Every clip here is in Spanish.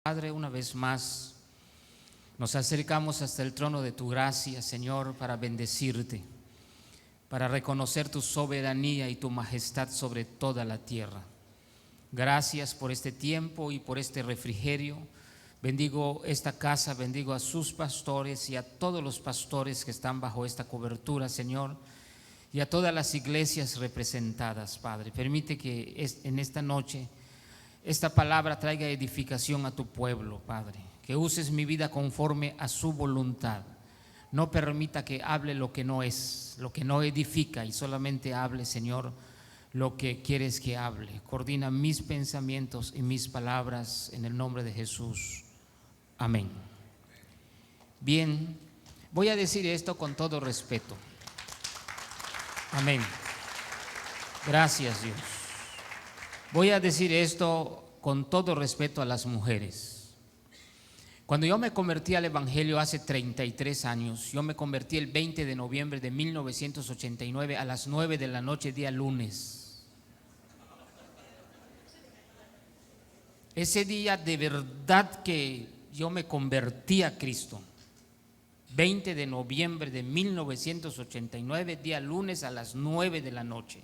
Padre, una vez más nos acercamos hasta el trono de tu gracia, Señor, para bendecirte, para reconocer tu soberanía y tu majestad sobre toda la tierra. Gracias por este tiempo y por este refrigerio. Bendigo esta casa, bendigo a sus pastores y a todos los pastores que están bajo esta cobertura, Señor, y a todas las iglesias representadas, Padre. Permite que en esta noche esta palabra traiga edificación a tu pueblo, Padre. Que uses mi vida conforme a su voluntad. No permita que hable lo que no es, lo que no edifica, y solamente hable, Señor, lo que quieres que hable. Coordina mis pensamientos y mis palabras en el nombre de Jesús. Amén. Bien, voy a decir esto con todo respeto. Amén. Gracias, Dios. Voy a decir esto con todo respeto a las mujeres. Cuando yo me convertí al Evangelio hace 33 años, yo me convertí el 20 de noviembre de 1989 a las 9 de la noche, día lunes. Ese día de verdad que yo me convertí a Cristo. 20 de noviembre de 1989, día lunes a las 9 de la noche.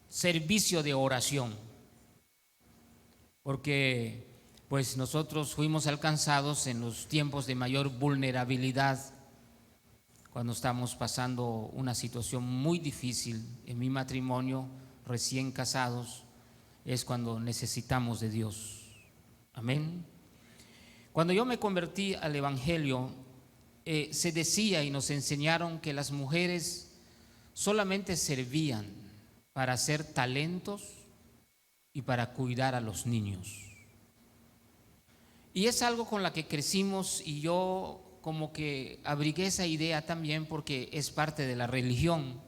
Servicio de oración, porque pues nosotros fuimos alcanzados en los tiempos de mayor vulnerabilidad, cuando estamos pasando una situación muy difícil en mi matrimonio, recién casados, es cuando necesitamos de Dios. Amén. Cuando yo me convertí al Evangelio, se decía y nos enseñaron que las mujeres solamente servían para hacer talentos y para cuidar a los niños. Y es algo con la que crecimos, y yo como que abrigué esa idea también porque es parte de la religión.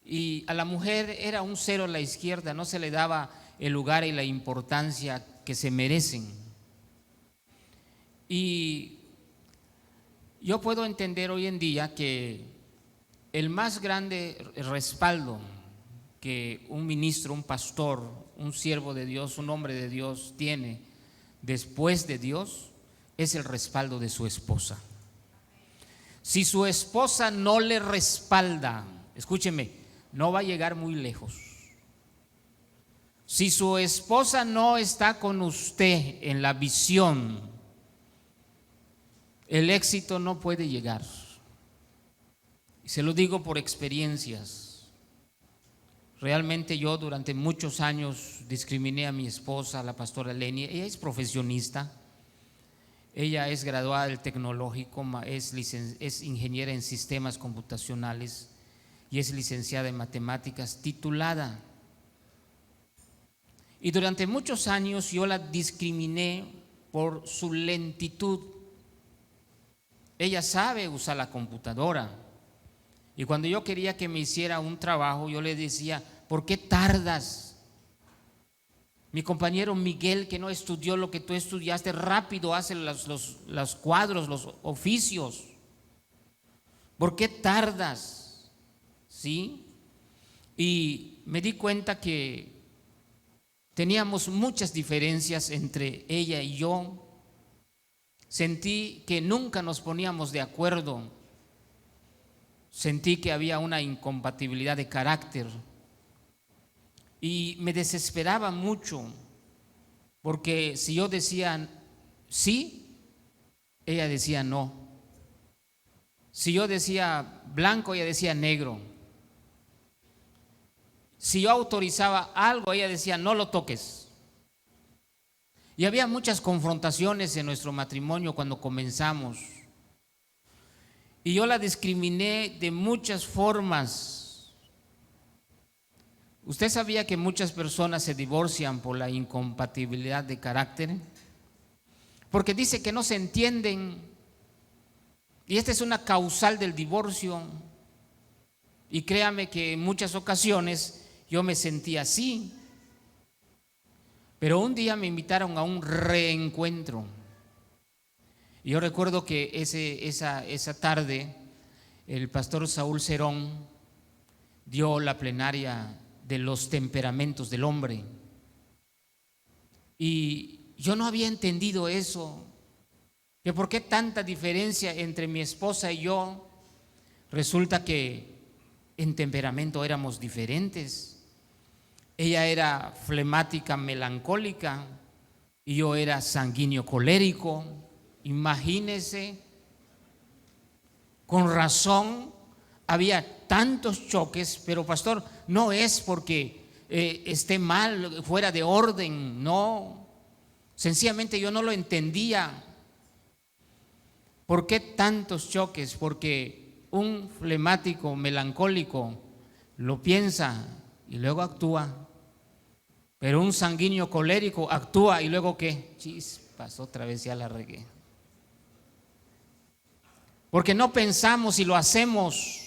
Y a la mujer era un cero a la izquierda, no se le daba el lugar y la importancia que se merecen. Y yo puedo entender hoy en día que el más grande respaldo que un ministro, un pastor, un siervo de Dios, un hombre de Dios tiene después de Dios es el respaldo de su esposa. Si su esposa no le respalda, escúcheme, no va a llegar muy lejos. Si su esposa no está con usted en la visión, el éxito no puede llegar. Y se lo digo por experiencias. Realmente yo durante muchos años discriminé a mi esposa, la pastora Leni. Ella es profesionista, ella es graduada del tecnológico, es ingeniera en sistemas computacionales y es licenciada en matemáticas, titulada. Y durante muchos años yo la discriminé por su lentitud. Ella sabe usar la computadora. Y cuando yo quería que me hiciera un trabajo, yo le decía, ¿por qué tardas? Mi compañero Miguel, que no estudió lo que tú estudiaste, rápido hace los cuadros, los oficios. ¿Por qué tardas? ¿Sí? Y me di cuenta que teníamos muchas diferencias entre ella y yo. Sentí que nunca nos poníamos de acuerdo. Sentí que había una incompatibilidad de carácter y me desesperaba mucho, porque si yo decía sí, ella decía no. Si yo decía blanco, ella decía negro. Si yo autorizaba algo, ella decía no lo toques. Y había muchas confrontaciones en nuestro matrimonio cuando comenzamos. Y yo la discriminé de muchas formas. ¿Usted sabía que muchas personas se divorcian por la incompatibilidad de carácter? Porque dice que no se entienden. Y esta es una causal del divorcio. Y créame que en muchas ocasiones yo me sentí así. Pero un día me invitaron a un reencuentro. Y yo recuerdo que esa tarde el pastor Saúl Cerón dio la plenaria de los temperamentos del hombre. Y yo no había entendido eso, que por qué tanta diferencia entre mi esposa y yo. Resulta que en temperamento éramos diferentes. Ella era flemática, melancólica, y yo era sanguíneo, colérico. Imagínese, con razón había tantos choques, pero pastor, no es porque esté mal, fuera de orden, no, sencillamente yo no lo entendía. ¿Por qué tantos choques? Porque un flemático, melancólico lo piensa y luego actúa, pero un sanguíneo colérico actúa y luego ¿qué? Chispas, otra vez ya la regué. Porque no pensamos y lo hacemos.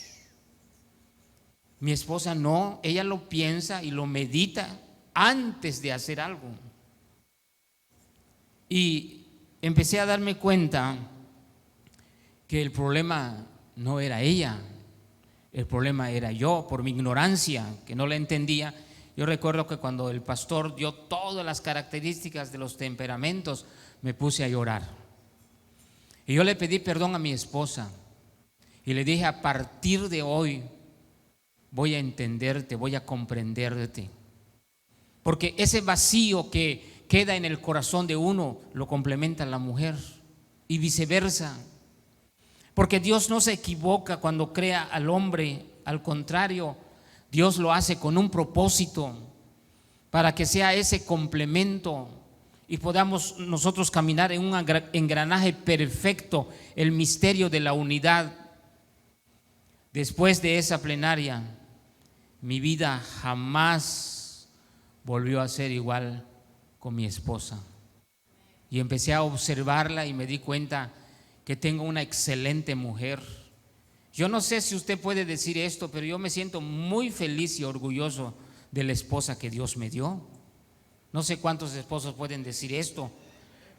Mi esposa no, ella lo piensa y lo medita antes de hacer algo. Y empecé a darme cuenta que el problema no era ella, el problema era yo, por mi ignorancia, que no la entendía. Yo recuerdo que cuando el pastor dio todas las características de los temperamentos, me puse a llorar. Y yo le pedí perdón a mi esposa y le dije: a partir de hoy voy a entenderte, voy a comprenderte. Porque ese vacío que queda en el corazón de uno lo complementa la mujer y viceversa. Porque Dios no se equivoca cuando crea al hombre, al contrario, Dios lo hace con un propósito para que sea ese complemento y podamos nosotros caminar en un engranaje perfecto, el misterio de la unidad. Después de esa plenaria, mi vida jamás volvió a ser igual con mi esposa. Y empecé a observarla y me di cuenta que tengo una excelente mujer. Yo no sé si usted puede decir esto, pero yo me siento muy feliz y orgulloso de la esposa que Dios me dio. No sé cuántos esposos pueden decir esto,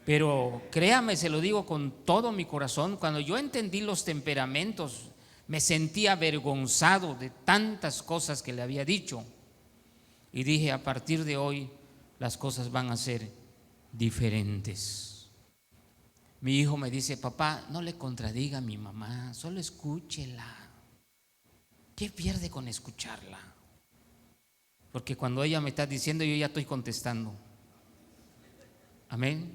pero créame, se lo digo con todo mi corazón. Cuando yo entendí los temperamentos, me sentí avergonzado de tantas cosas que le había dicho y dije: a partir de hoy las cosas van a ser diferentes. Mi hijo me dice: papá, no le contradiga a mi mamá, solo escúchela. ¿Qué pierde con escucharla? Porque cuando ella me está diciendo, yo ya estoy contestando. Amén.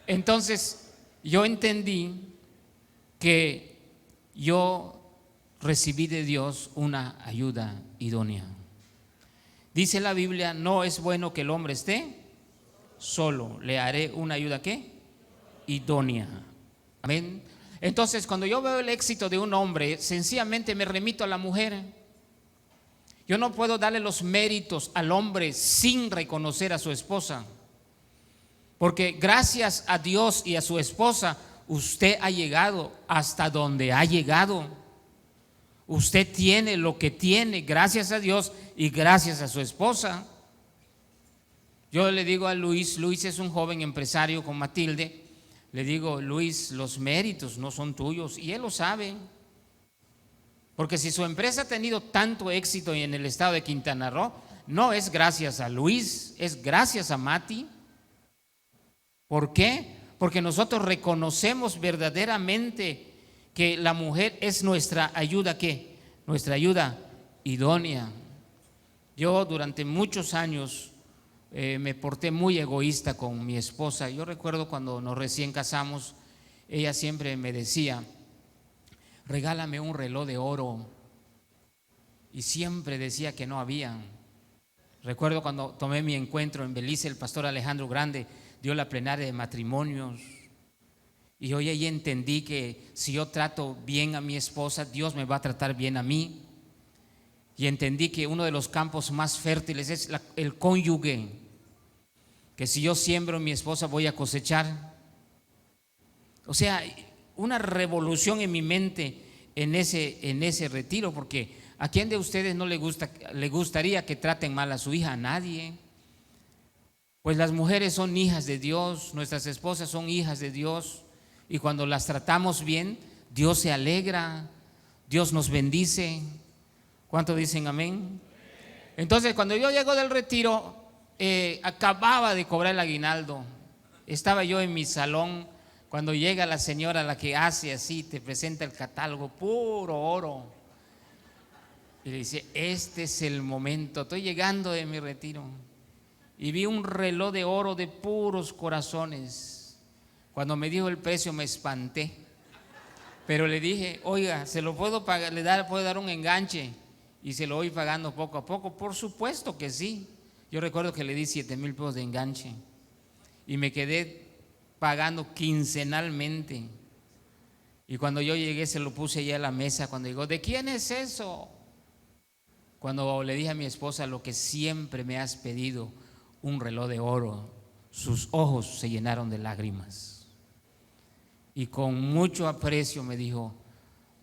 Entonces yo entendí que yo recibí de Dios una ayuda idónea. Dice la Biblia: no es bueno que el hombre esté solo, le haré una ayuda ¿qué? Idónea. Amén. Entonces, cuando yo veo el éxito de un hombre, sencillamente me remito a la mujer. Yo no puedo darle los méritos al hombre sin reconocer a su esposa, porque gracias a Dios y a su esposa usted ha llegado hasta donde ha llegado. Usted tiene lo que tiene gracias a Dios y gracias a su esposa. Yo le digo a Luis es un joven empresario con Matilde. Le digo: Luis, los méritos no son tuyos, y él lo sabe. Porque si su empresa ha tenido tanto éxito en el estado de Quintana Roo, no es gracias a Luis, es gracias a Mati. ¿Por qué? Porque nosotros reconocemos verdaderamente que la mujer es nuestra ayuda, ¿qué? Nuestra ayuda idónea. Yo durante muchos años me porté muy egoísta con mi esposa. Yo recuerdo cuando nos recién casamos, ella siempre me decía: regálame un reloj de oro, y siempre decía que no había. Recuerdo cuando tomé mi encuentro en Belice, el pastor Alejandro Grande dio la plenaria de matrimonios, y hoy ahí entendí que si yo trato bien a mi esposa, Dios me va a tratar bien a mí. Y entendí que uno de los campos más fértiles es el cónyuge, que si yo siembro en mi esposa voy a cosechar. O sea, una revolución en mi mente en ese retiro, porque ¿a quién de ustedes no le gustaría que traten mal a su hija? A nadie. Pues las mujeres son hijas de Dios, nuestras esposas son hijas de Dios, y cuando las tratamos bien, Dios se alegra, Dios nos bendice. ¿Cuántos dicen amén? Entonces, cuando yo llego del retiro, acababa de cobrar el aguinaldo, Estaba yo en mi salón cuando llega la señora, la que hace así, te presenta el catálogo, puro oro. Y le dice, este es el momento, estoy llegando de mi retiro. Y vi un reloj de oro de puros corazones. Cuando me dijo el precio me espanté. Pero le dije, oiga, ¿se lo puedo pagar? ¿Puedo dar un enganche? Y se lo voy pagando poco a poco. Por supuesto que sí. Yo recuerdo que le di 7,000 pesos de enganche. Y me quedé pagando quincenalmente. Y cuando yo llegué se lo puse allá a la mesa. Cuando llegó, ¿de quién es eso? Cuando le dije a mi esposa, lo que siempre me has pedido, un reloj de oro, sus ojos se llenaron de lágrimas. Y con mucho aprecio me dijo,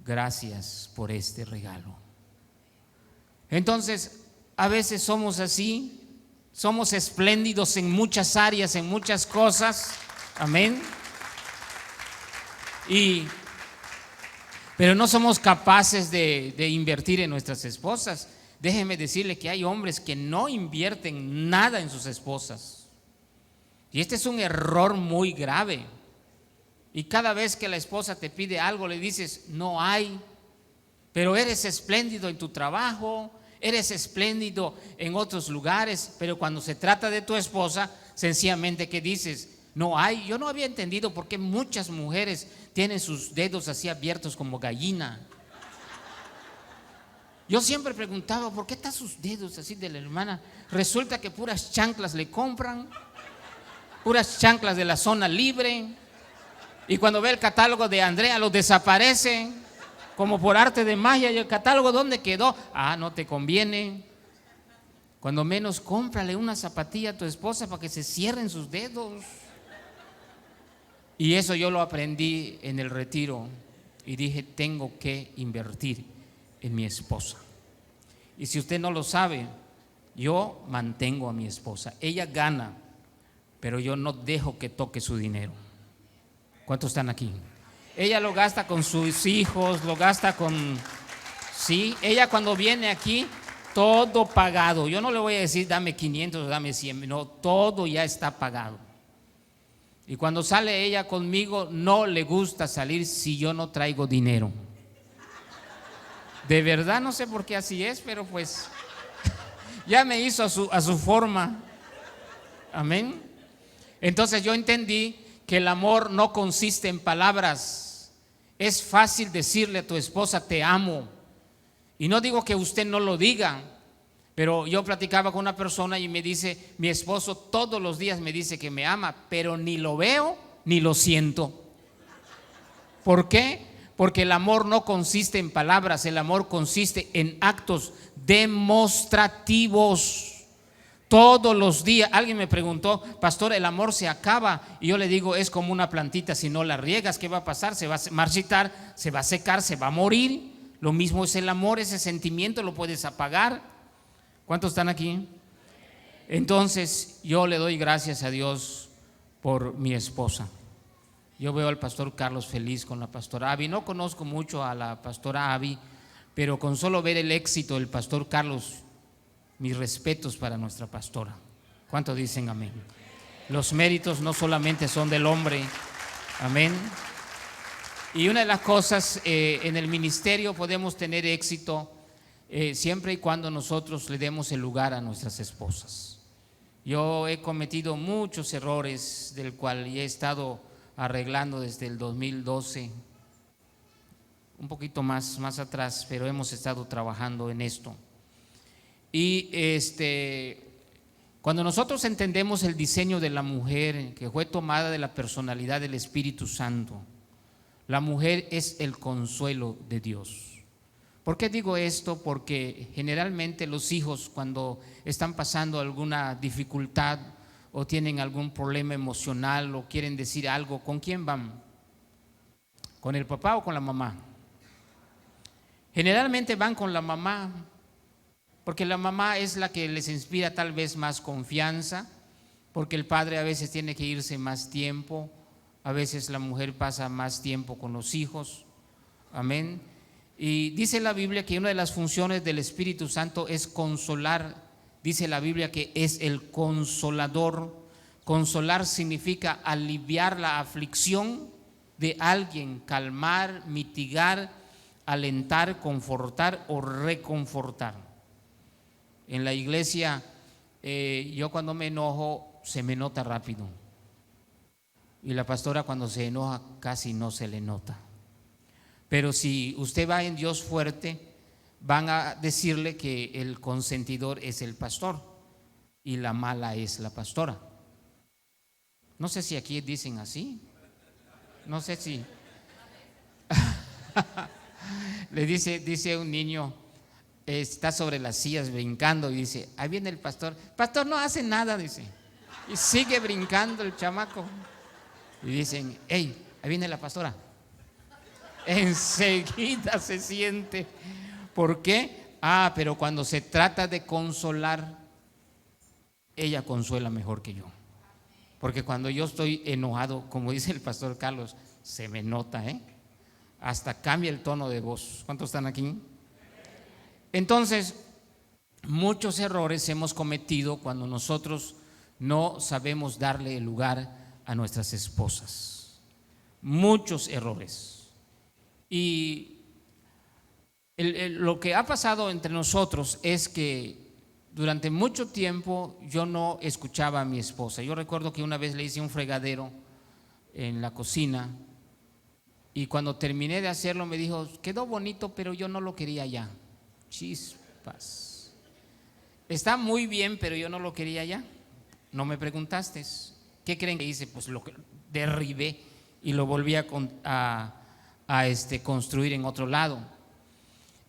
gracias por este regalo. Entonces, a veces somos así, somos espléndidos en muchas áreas, en muchas cosas, amén. Pero no somos capaces de invertir en nuestras esposas. Déjeme decirle que hay hombres que no invierten nada en sus esposas. Y este es un error muy grave. Y cada vez que la esposa te pide algo, le dices, no hay, pero eres espléndido en tu trabajo, eres espléndido en otros lugares, pero cuando se trata de tu esposa, sencillamente, ¿qué dices? No hay. Yo no había entendido por qué muchas mujeres tienen sus dedos así abiertos como gallina. Yo siempre preguntaba, ¿por qué están sus dedos así de la hermana? Resulta que puras chanclas le compran, puras chanclas de la zona libre. Y cuando ve el catálogo de Andrea, lo desaparece, como por arte de magia. ¿Y el catálogo dónde quedó? Ah, no te conviene. Cuando menos, cómprale una zapatilla a tu esposa para que se cierren sus dedos. Y eso yo lo aprendí en el retiro. Y dije, tengo que invertir en mi esposa. Y si usted no lo sabe, yo mantengo a mi esposa. Ella gana, pero yo no dejo que toque su dinero. ¿Cuántos están aquí? Ella lo gasta con sus hijos, lo gasta con... Sí, ella cuando viene aquí, todo pagado. Yo no le voy a decir dame 500 o dame 100, no, todo ya está pagado. Y cuando sale ella conmigo, no le gusta salir si yo no traigo dinero. De verdad no sé por qué así es, pero pues ya me hizo a su forma. Amén. Entonces yo entendí que el amor no consiste en palabras. Es fácil decirle a tu esposa te amo. Y no digo que usted no lo diga, pero yo platicaba con una persona y me dice, mi esposo todos los días me dice que me ama, pero ni lo veo ni lo siento. ¿Por qué? Porque el amor no consiste en palabras, el amor consiste en actos demostrativos. Todos los días, alguien me preguntó, pastor, el amor se acaba. Y yo le digo, es como una plantita, si no la riegas, ¿qué va a pasar? Se va a marchitar, se va a secar, se va a morir. Lo mismo es el amor, ese sentimiento lo puedes apagar. ¿Cuántos están aquí? Entonces, yo le doy gracias a Dios por mi esposa. Yo veo al pastor Carlos feliz con la pastora Abby. No conozco mucho a la pastora Abby, pero con solo ver el éxito del pastor Carlos, mis respetos para nuestra pastora. ¿Cuántos dicen amén? Los méritos no solamente son del hombre, amén. Y una de las cosas, en el ministerio podemos tener éxito siempre y cuando nosotros le demos el lugar a nuestras esposas. Yo he cometido muchos errores del cual he estado arreglando desde el 2012, un poquito más atrás, pero hemos estado trabajando en esto. Y cuando nosotros entendemos el diseño de la mujer, que fue tomada de la personalidad del Espíritu Santo, la mujer es el consuelo de Dios. ¿Por qué digo esto? Porque generalmente los hijos, cuando están pasando alguna dificultad o tienen algún problema emocional o quieren decir algo, ¿con quién van? ¿Con el papá o con la mamá? Generalmente van con la mamá, porque la mamá es la que les inspira tal vez más confianza, porque el padre a veces tiene que irse más tiempo, a veces la mujer pasa más tiempo con los hijos, amén. Y dice la Biblia que una de las funciones del Espíritu Santo es consolar. Dice la Biblia que es el consolador. Consolar significa aliviar la aflicción de alguien, calmar, mitigar, alentar, confortar o reconfortar. En la iglesia, yo cuando me enojo se me nota rápido, y la pastora cuando se enoja casi no se le nota. Pero si usted va en Dios fuerte, van a decirle que el consentidor es el pastor y la mala es la pastora. No sé si aquí dicen así, no sé si le dice un niño, está sobre las sillas brincando y dice, ahí viene el pastor. Pastor no hace nada, dice, y sigue brincando el chamaco. Y dicen, hey, ahí viene la pastora. Enseguida se siente. ¿Por qué? Pero cuando se trata de consolar, ella consuela mejor que yo. Porque cuando yo estoy enojado, como dice el pastor Carlos, se me nota, hasta cambia el tono de voz. ¿Cuántos están aquí? Entonces, muchos errores hemos cometido cuando nosotros no sabemos darle el lugar a nuestras esposas. Muchos errores. Y lo que ha pasado entre nosotros es que durante mucho tiempo yo no escuchaba a mi esposa. Yo recuerdo que una vez le hice un fregadero en la cocina y cuando terminé de hacerlo me dijo, quedó bonito, pero yo no lo quería ya. Chispas. Está muy bien, pero yo no lo quería ya. No me preguntaste. ¿Qué creen que hice? Pues lo derribé y lo volví a construir en otro lado.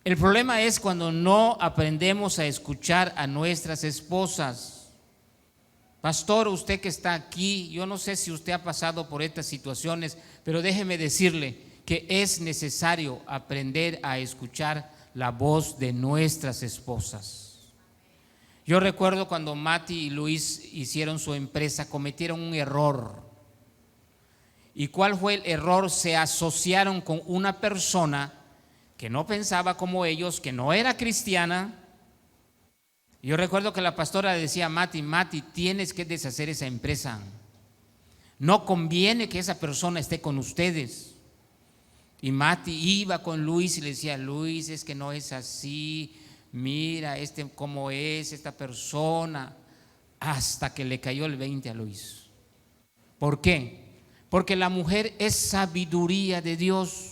El problema es cuando no aprendemos a escuchar a nuestras esposas. Pastor, usted que está aquí, yo no sé si usted ha pasado por estas situaciones, pero déjeme decirle que es necesario aprender a escuchar la voz de nuestras esposas. Yo recuerdo cuando Mati y Luis hicieron su empresa, cometieron un error. ¿Y cuál fue el error? Se asociaron con una persona que no pensaba como ellos, que no era cristiana. Yo recuerdo que la pastora decía a Mati, tienes que deshacer esa empresa. No conviene que esa persona esté con ustedes. Y Mati iba con Luis y le decía, Luis, es que no es así. Mira cómo es esta persona. Hasta que le cayó el 20 a Luis. ¿Por qué? Porque la mujer es sabiduría de Dios.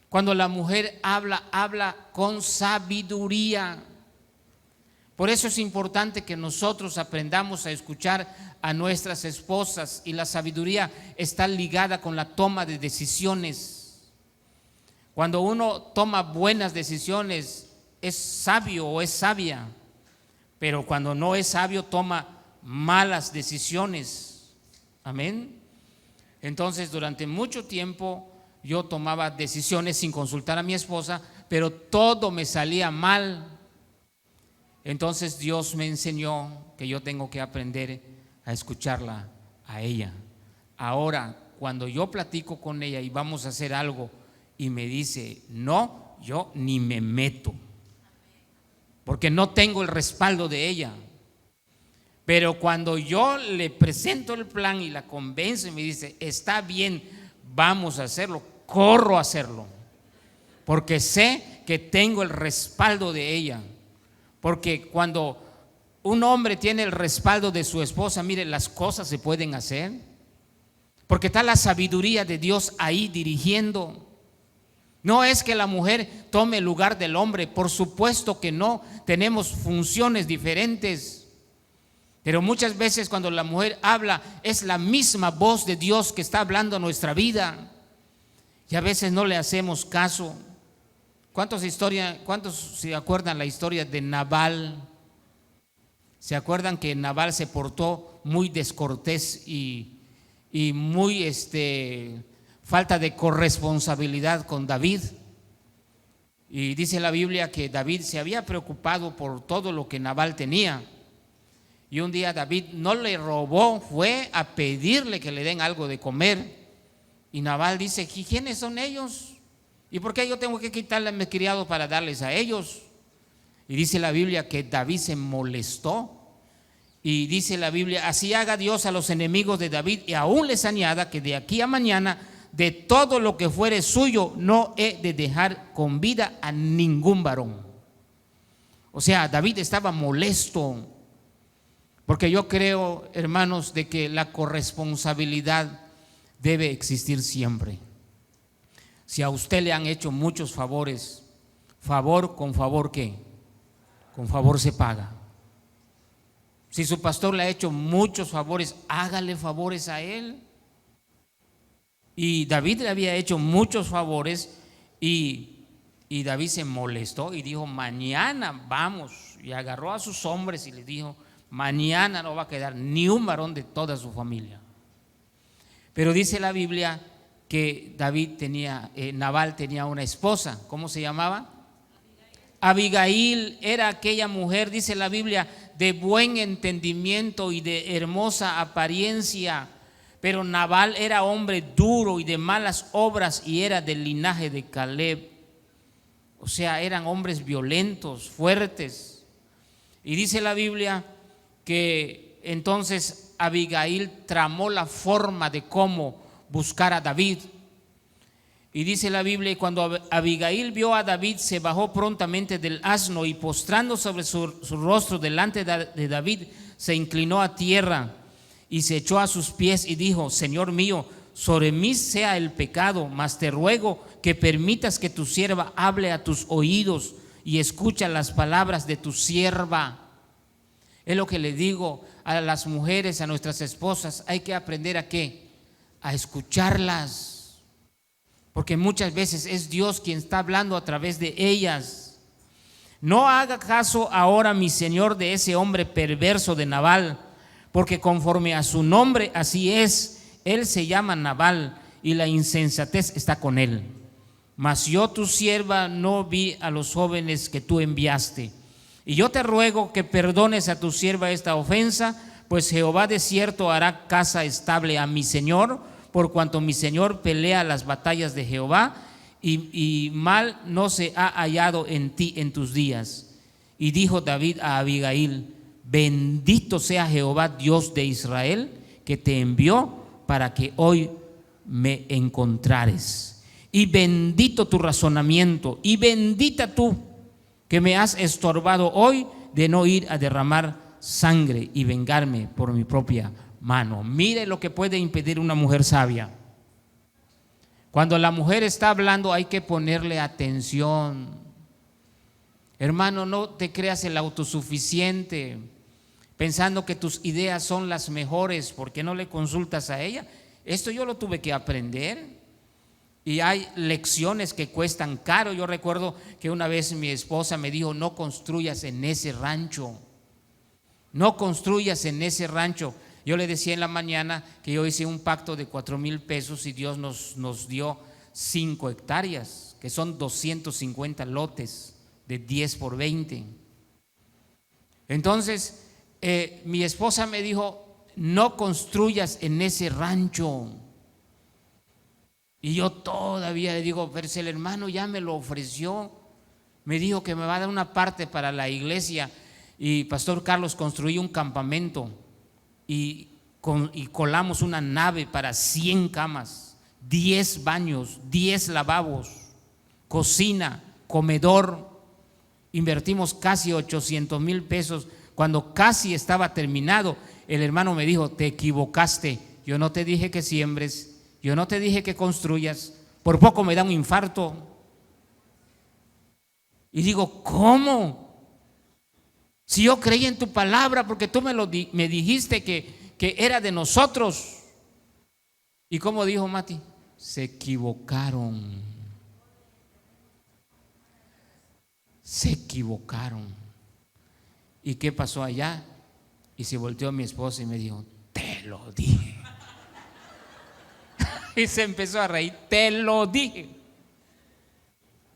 Cuando la mujer habla con sabiduría. Por eso es importante que nosotros aprendamos a escuchar a nuestras esposas, y la sabiduría está ligada con la toma de decisiones. Cuando uno toma buenas decisiones, es sabio o es sabia, pero cuando no es sabio, toma malas decisiones. Amén. Entonces, durante mucho tiempo yo tomaba decisiones sin consultar a mi esposa, pero todo me salía mal. Entonces Dios me enseñó que yo tengo que aprender a escucharla a ella. Ahora, cuando yo platico con ella y vamos a hacer algo y me dice no, yo ni me meto, porque no tengo el respaldo de ella. Pero cuando yo le presento el plan y la convenzo y me dice está bien, vamos a hacerlo, corro a hacerlo, porque sé que tengo el respaldo de ella. Porque cuando un hombre tiene el respaldo de su esposa, mire, las cosas se pueden hacer, porque está la sabiduría de Dios ahí dirigiendo. No es que la mujer tome el lugar del hombre, por supuesto que no, tenemos funciones diferentes, pero muchas veces cuando la mujer habla es la misma voz de Dios que está hablando a nuestra vida, y a veces no le hacemos caso. ¿Cuántos se acuerdan la historia de Nabal? ¿Se acuerdan que Nabal se portó muy descortés y muy falta de corresponsabilidad con David? Y dice la Biblia que David se había preocupado por todo lo que Nabal tenía. Y un día David no le robó, fue a pedirle que le den algo de comer. Y Nabal dice, ¿y quiénes son ellos? ¿Y por qué yo tengo que quitarle a mis criados para darles a ellos? Y dice la Biblia que David se molestó Y dice la Biblia: así haga Dios a los enemigos de David, y aún les añada que de aquí a mañana de todo lo que fuere suyo no he de dejar con vida a ningún varón. O sea, David estaba molesto, porque yo creo, hermanos, de que la corresponsabilidad debe existir siempre. Si a usted le han hecho muchos favores, favor con favor, ¿qué? Con favor se paga. Si su pastor le ha hecho muchos favores, hágale favores a él. Y David le había hecho muchos favores y David se molestó y dijo: mañana vamos. Y agarró a sus hombres y les dijo: mañana no va a quedar ni un varón de toda su familia. Pero dice la Biblia que Nabal tenía una esposa. ¿Cómo se llamaba? Abigail. Era aquella mujer, dice la Biblia, de buen entendimiento y de hermosa apariencia. Pero Nabal era hombre duro y de malas obras, y era del linaje de Caleb. O sea, eran hombres violentos, fuertes. Y dice la Biblia que entonces Abigail tramó la forma de cómo buscar a David. Y dice la Biblia: y cuando Abigail vio a David, se bajó prontamente del asno y, postrando sobre su rostro delante de David, se inclinó a tierra y se echó a sus pies y dijo: Señor mío, sobre mí sea el pecado, mas te ruego que permitas que tu sierva hable a tus oídos y escucha las palabras de tu sierva. Es lo que le digo a las mujeres, a nuestras esposas: hay que aprender ¿a qué? A escucharlas. Porque muchas veces es Dios quien está hablando a través de ellas. No haga caso ahora, mi señor, de ese hombre perverso de Nabal, porque conforme a su nombre así es. Él se llama Nabal y la insensatez está con él. Mas yo, tu sierva, no vi a los jóvenes que tú enviaste. Y yo te ruego que perdones a tu sierva esta ofensa, pues Jehová de cierto hará casa estable a mi señor, por cuanto mi señor pelea las batallas de Jehová, y mal no se ha hallado en ti en tus días. Y dijo David a Abigail: bendito sea Jehová Dios de Israel, que te envió para que hoy me encontrares. Y bendito tu razonamiento, y bendita tú que me has estorbado hoy de no ir a derramar sangre y vengarme por mi propia mano. Mire lo que puede impedir una mujer sabia. Cuando la mujer está hablando, hay que ponerle atención. Hermano, no te creas el autosuficiente, pensando que tus ideas son las mejores. ¿Por qué no le consultas a ella? Esto yo lo tuve que aprender. Y hay lecciones que cuestan caro. Yo recuerdo que una vez mi esposa me dijo: no construyas en ese rancho. No construyas en ese rancho. Yo le decía en la mañana que yo hice un pacto de 4,000 pesos y Dios nos dio 5 hectáreas, que son 250 lotes de 10 por 20. Entonces mi esposa me dijo: no construyas en ese rancho. Y yo todavía le digo: pero si el hermano ya me lo ofreció, me dijo que me va a dar una parte para la iglesia. Y Pastor Carlos construyó un campamento y colamos una nave para 100 camas, 10 baños, 10 lavabos, cocina, comedor. Invertimos casi 800,000 pesos. Cuando casi estaba terminado, el hermano me dijo: te equivocaste, yo no te dije que siembres, yo no te dije que construyas, por poco me da un infarto. Y digo: ¿cómo? Si yo creí en tu palabra, porque tú me dijiste que era de nosotros. ¿Y cómo dijo Mati? Se equivocaron. Se equivocaron. ¿Y qué pasó allá? Y se volteó a mi esposa y me dijo: te lo dije. Y se empezó a reír: te lo dije.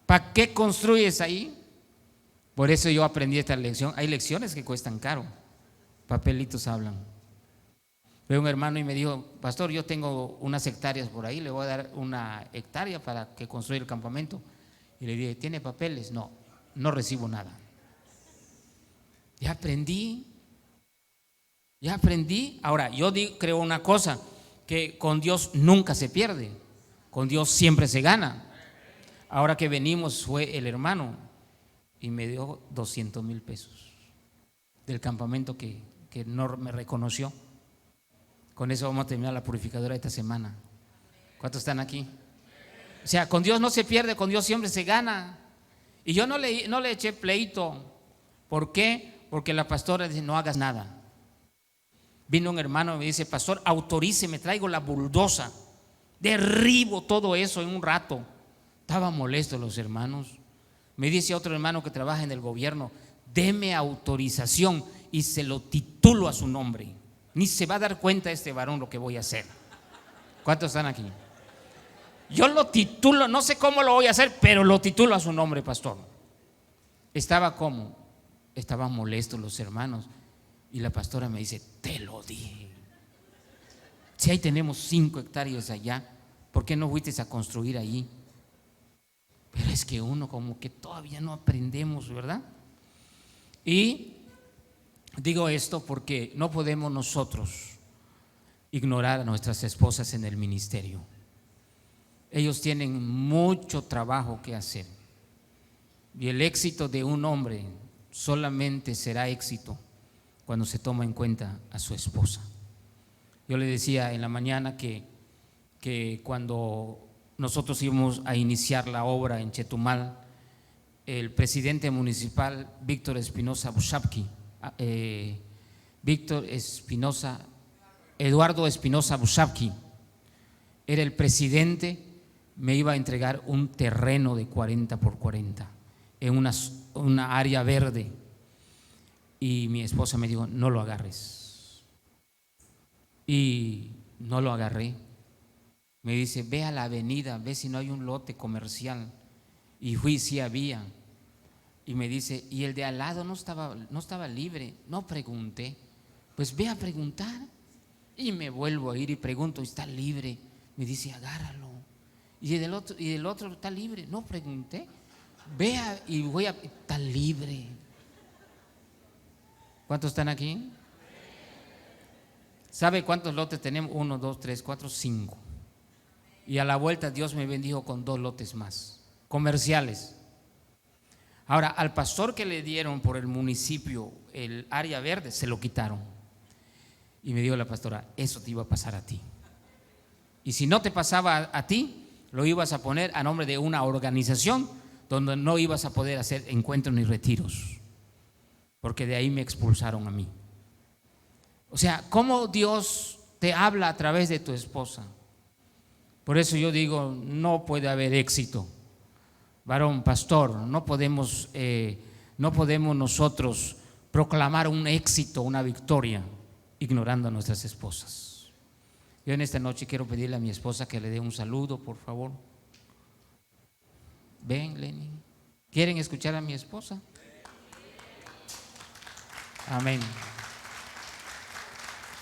¿Para qué construyes ahí? Por eso yo aprendí esta lección. Hay lecciones que cuestan caro. Papelitos hablan. Fue un hermano y me dijo: pastor, yo tengo unas hectáreas por ahí, le voy a dar 1 hectárea para que construya el campamento. Y le dije: ¿tiene papeles? No, no recibo nada. Ya aprendí. Ya aprendí. Ahora, yo creo una cosa, que con Dios nunca se pierde, con Dios siempre se gana. Ahora que venimos fue el hermano y me dio 200,000 pesos del campamento que no me reconoció. Con eso vamos a terminar la purificadora esta semana. ¿Cuántos están aquí? O sea, con Dios no se pierde, con Dios siempre se gana. Y yo no le eché pleito. ¿Por qué? Porque la pastora dice: no hagas nada. Vino un hermano y me dice: pastor, autoríceme, traigo la buldosa, derribo todo eso en un rato. Estaban molestos los hermanos. Me dice otro hermano que trabaja en el gobierno: deme autorización y se lo titulo a su nombre. Ni se va a dar cuenta este varón lo que voy a hacer. ¿Cuántos están aquí? Yo lo titulo, no sé cómo lo voy a hacer, pero lo titulo a su nombre, pastor. Estaban molestos los hermanos. Y la pastora me dice: te lo dije. Si ahí tenemos 5 hectáreas allá, ¿por qué no fuiste a construir allí? Pero es que uno como que todavía no aprendemos, ¿verdad? Y digo esto porque no podemos nosotros ignorar a nuestras esposas en el ministerio. Ellos tienen mucho trabajo que hacer. Y el éxito de un hombre solamente será éxito cuando se toma en cuenta a su esposa. Yo le decía en la mañana que cuando nosotros íbamos a iniciar la obra en Chetumal, el presidente municipal Víctor Espinosa Bushapki, Eduardo Espinosa Bushapki, era el presidente, me iba a entregar un terreno de 40 por 40 en una área verde. Y mi esposa me dijo: no lo agarres. Y no lo agarré. Me dice: ve a la avenida, ve si no hay un lote comercial. Y fui, sí había. Y me dice: y el de al lado no estaba libre. No pregunté. Pues ve a preguntar. Y me vuelvo a ir y pregunto: ¿está libre? Me dice: agárralo. Y el otro está libre. No pregunté. Vea y está libre. ¿Cuántos están aquí? ¿Sabe cuántos lotes tenemos? 1, 2, 3, 4, 5. Y a la vuelta Dios me bendijo con 2 lotes más, comerciales. Ahora, al pastor que le dieron por el municipio el área verde, se lo quitaron. Y me dijo la pastora: eso te iba a pasar a ti. Y si no te pasaba a ti, lo ibas a poner a nombre de una organización donde no ibas a poder hacer encuentros ni retiros, porque de ahí me expulsaron a mí. O sea, ¿cómo Dios te habla a través de tu esposa? Por eso yo digo: no puede haber éxito, varón, pastor, no podemos nosotros proclamar un éxito, una victoria, ignorando a nuestras esposas. Yo en esta noche quiero pedirle a mi esposa que le dé un saludo, por favor. Ven, Lenny. ¿Quieren escuchar a mi esposa? Amén.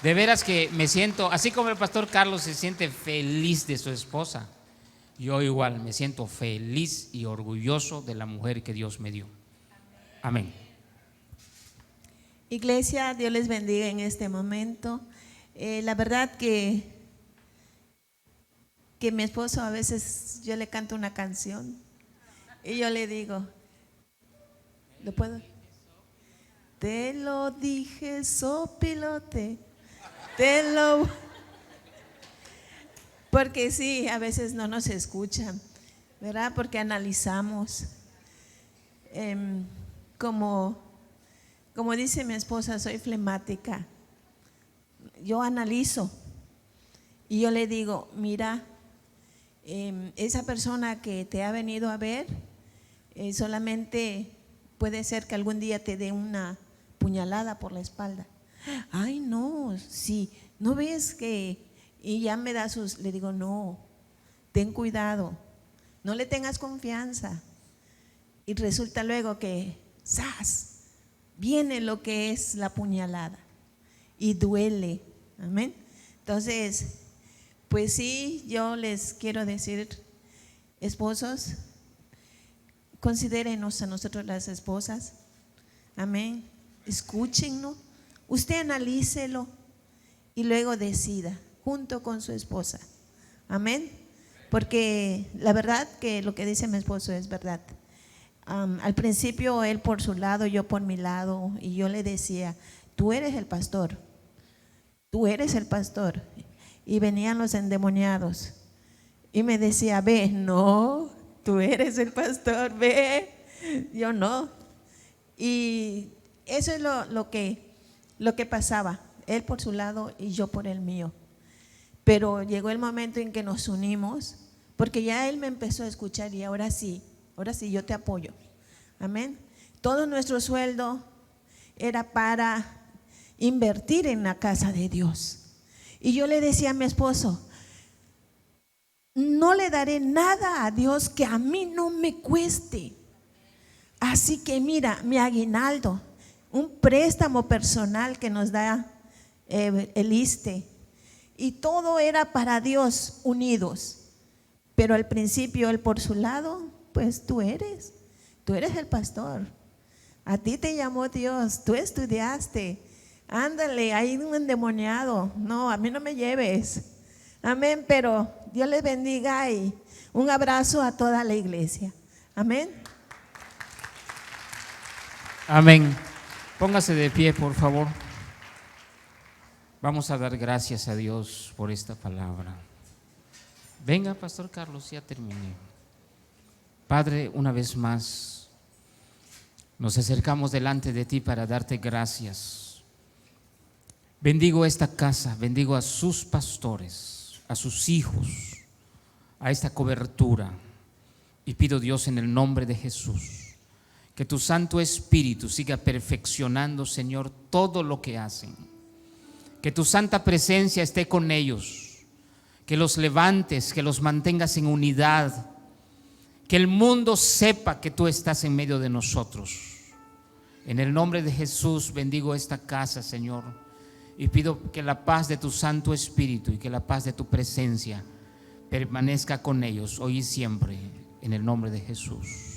De veras que me siento, así como el pastor Carlos se siente feliz de su esposa, yo igual me siento feliz y orgulloso de la mujer que Dios me dio. Amén. Iglesia, Dios les bendiga en este momento. La verdad que mi esposo, a veces yo le canto una canción y yo le digo: ¿lo puedo? Te lo dije, sopilote, porque sí, a veces no nos escuchan, ¿verdad? Porque analizamos. Como dice mi esposa, soy flemática. Yo analizo y yo le digo: mira, esa persona que te ha venido a ver, solamente puede ser que algún día te dé una puñalada por la espalda. Ay, no, sí, ¿no ves que? Y ya me da le digo: no, ten cuidado, no le tengas confianza. Y resulta luego que ¡zas!, viene lo que es la puñalada y duele. Amén. Entonces, pues sí, yo les quiero decir, esposos, considérenos a nosotros las esposas. Amén. Escúchennos, Usted analícelo y luego decida junto con su esposa. Amén. Porque la verdad que lo que dice mi esposo es verdad. Al principio él por su lado, yo por mi lado, y yo le decía, tú eres el pastor, tú eres el pastor. Y venían los endemoniados y me decía, ve, no, tú eres el pastor, ve. Yo no. Y eso es lo que pasaba, él por su lado y yo por el mío. Pero llegó el momento en que nos unimos, porque ya él me empezó a escuchar y ahora sí yo te apoyo. Amén. Todo nuestro sueldo era para invertir en la casa de Dios. Y yo le decía a mi esposo, no le daré nada a Dios que a mí no me cueste. Así que mira, mi aguinaldo, un préstamo personal que nos da el ISSSTE, y todo era para Dios, unidos. Pero al principio él por su lado, pues tú eres el pastor, a ti te llamó Dios, tú estudiaste, ándale, hay un endemoniado, no, a mí no me lleves. Amén. Pero Dios les bendiga y un abrazo a toda la iglesia. Amén. Amén. Póngase de pie, por favor. Vamos a dar gracias a Dios por esta palabra. Venga, Pastor Carlos, ya terminé. Padre, una vez más nos acercamos delante de ti para darte gracias. Bendigo esta casa, bendigo a sus pastores, a sus hijos, a esta cobertura, y pido, Dios, en el nombre de Jesús, que tu Santo Espíritu siga perfeccionando, Señor, todo lo que hacen. Que tu santa presencia esté con ellos, que los levantes, que los mantengas en unidad, que el mundo sepa que tú estás en medio de nosotros. En el nombre de Jesús bendigo esta casa, Señor, y pido que la paz de tu Santo Espíritu y que la paz de tu presencia permanezca con ellos hoy y siempre, en el nombre de Jesús.